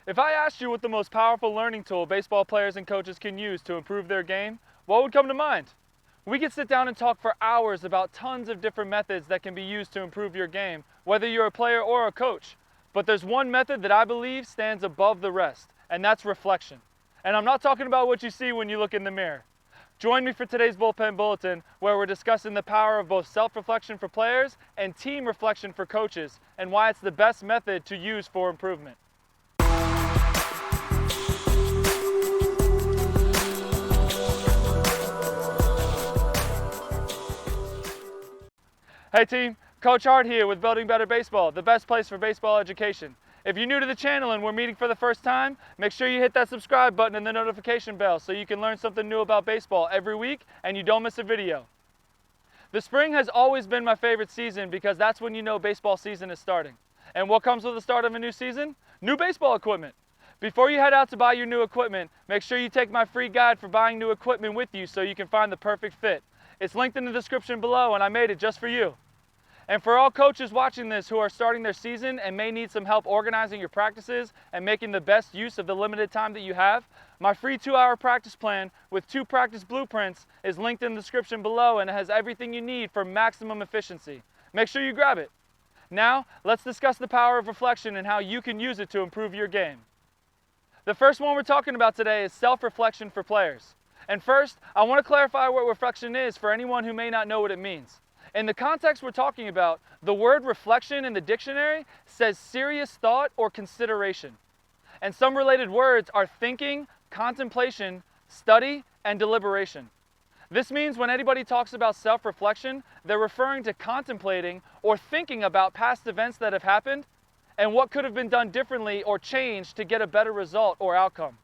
If I asked you what the most powerful learning tool baseball players and coaches can use to improve their game, what would come to mind? We could sit down and talk for hours about tons of different methods that can be used to improve your game, whether you're a player or a coach. But there's one method that I believe stands above the rest, and that's reflection. And I'm not talking about what you see when you look in the mirror. Join me for today's Bullpen Bulletin, where we're discussing the power of both self-reflection for players and team reflection for coaches, and why it's the best method to use for improvement. Hey team, Coach Hart here with Building Better Baseball, the best place for baseball education. If you're new to the channel and we're meeting for the first time, make sure you hit that subscribe button and the notification bell so you can learn something new about baseball every week and you don't miss a video. The spring has always been my favorite season because that's when you know baseball season is starting. And what comes with the start of a new season? New baseball equipment. Before you head out to buy your new equipment, make sure you take my free guide for buying new equipment with you so you can find the perfect fit. It's linked in the description below and I made it just for you. And for all coaches watching this who are starting their season and may need some help organizing your practices and making the best use of the limited time that you have, my free 2-hour practice plan with 2 practice blueprints is linked in the description below and it has everything you need for maximum efficiency. Make sure you grab it. Now, let's discuss the power of reflection and how you can use it to improve your game. The first one we're talking about today is self-reflection for players. And first, I want to clarify what reflection is for anyone who may not know what it means. In the context we're talking about, the word reflection in the dictionary says serious thought or consideration. And some related words are thinking, contemplation, study, and deliberation. This means when anybody talks about self-reflection, they're referring to contemplating or thinking about past events that have happened and what could have been done differently or changed to get a better result or outcome.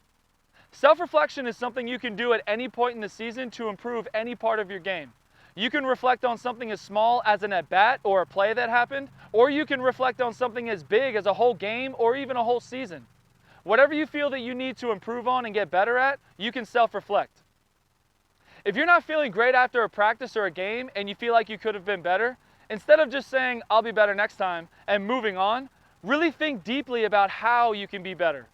Self-reflection is something you can do at any point in the season to improve any part of your game. You can reflect on something as small as an at-bat or a play that happened, or you can reflect on something as big as a whole game or even a whole season. Whatever you feel that you need to improve on and get better at, you can self-reflect. If you're not feeling great after a practice or a game and you feel like you could have been better, instead of just saying, "I'll be better next time," and moving on, really think deeply about how you can be better.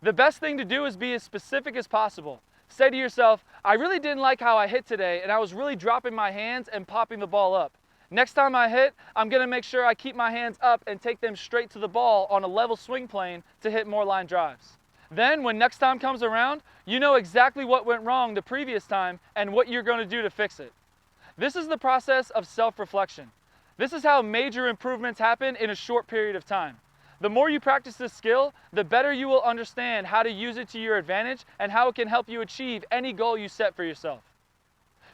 The best thing to do is be as specific as possible. Say to yourself, "I really didn't like how I hit today and I was really dropping my hands and popping the ball up. Next time I hit, I'm going to make sure I keep my hands up and take them straight to the ball on a level swing plane to hit more line drives." Then when next time comes around, you know exactly what went wrong the previous time and what you're going to do to fix it. This is the process of self-reflection. This is how major improvements happen in a short period of time. The more you practice this skill, the better you will understand how to use it to your advantage and how it can help you achieve any goal you set for yourself.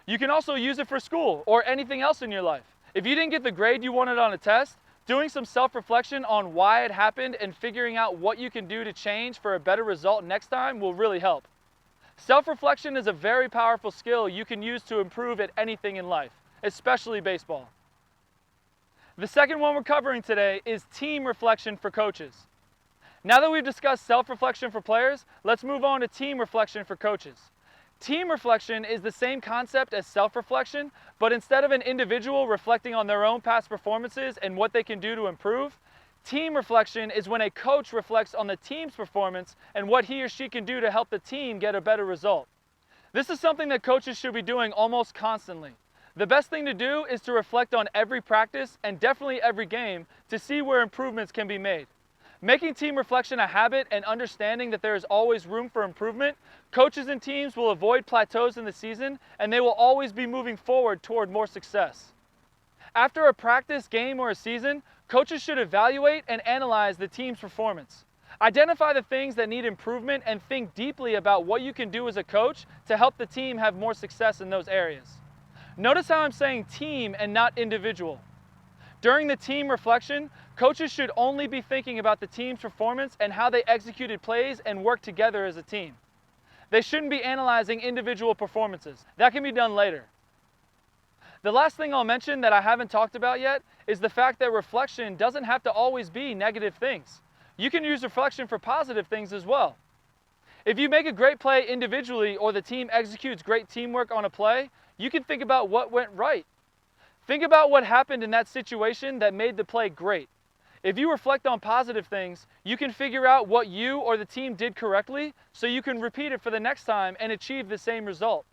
You can also use it for school or anything else in your life. If you didn't get the grade you wanted on a test, doing some self-reflection on why it happened and figuring out what you can do to change for a better result next time will really help. Self-reflection is a very powerful skill you can use to improve at anything in life, especially baseball. The second one we're covering today is team reflection for coaches. Now that we've discussed self-reflection for players, let's move on to team reflection for coaches. Team reflection is the same concept as self-reflection, but instead of an individual reflecting on their own past performances and what they can do to improve, team reflection is when a coach reflects on the team's performance and what he or she can do to help the team get a better result. This is something that coaches should be doing almost constantly. The best thing to do is to reflect on every practice and definitely every game to see where improvements can be made. Making team reflection a habit and understanding that there is always room for improvement, coaches and teams will avoid plateaus in the season and they will always be moving forward toward more success. After a practice, game, or a season, coaches should evaluate and analyze the team's performance. Identify the things that need improvement and think deeply about what you can do as a coach to help the team have more success in those areas. Notice how I'm saying team and not individual. During the team reflection, coaches should only be thinking about the team's performance and how they executed plays and worked together as a team. They shouldn't be analyzing individual performances. That can be done later. The last thing I'll mention that I haven't talked about yet is the fact that reflection doesn't have to always be negative things. You can use reflection for positive things as well. If you make a great play individually or the team executes great teamwork on a play, you can think about what went right. Think about what happened in that situation that made the play great. If you reflect on positive things, you can figure out what you or the team did correctly so you can repeat it for the next time and achieve the same result.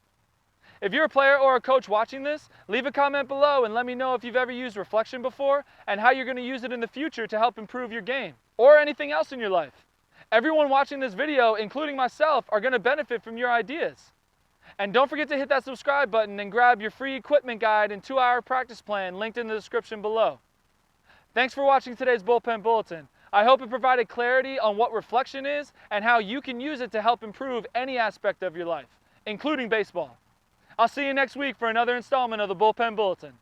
If you're a player or a coach watching this, leave a comment below and let me know if you've ever used reflection before and how you're going to use it in the future to help improve your game or anything else in your life. Everyone watching this video, including myself, are going to benefit from your ideas. And don't forget to hit that subscribe button and grab your free equipment guide and 2-hour practice plan linked in the description below. Thanks for watching today's Bullpen Bulletin. I hope it provided clarity on what reflection is and how you can use it to help improve any aspect of your life, including baseball. I'll see you next week for another installment of the Bullpen Bulletin.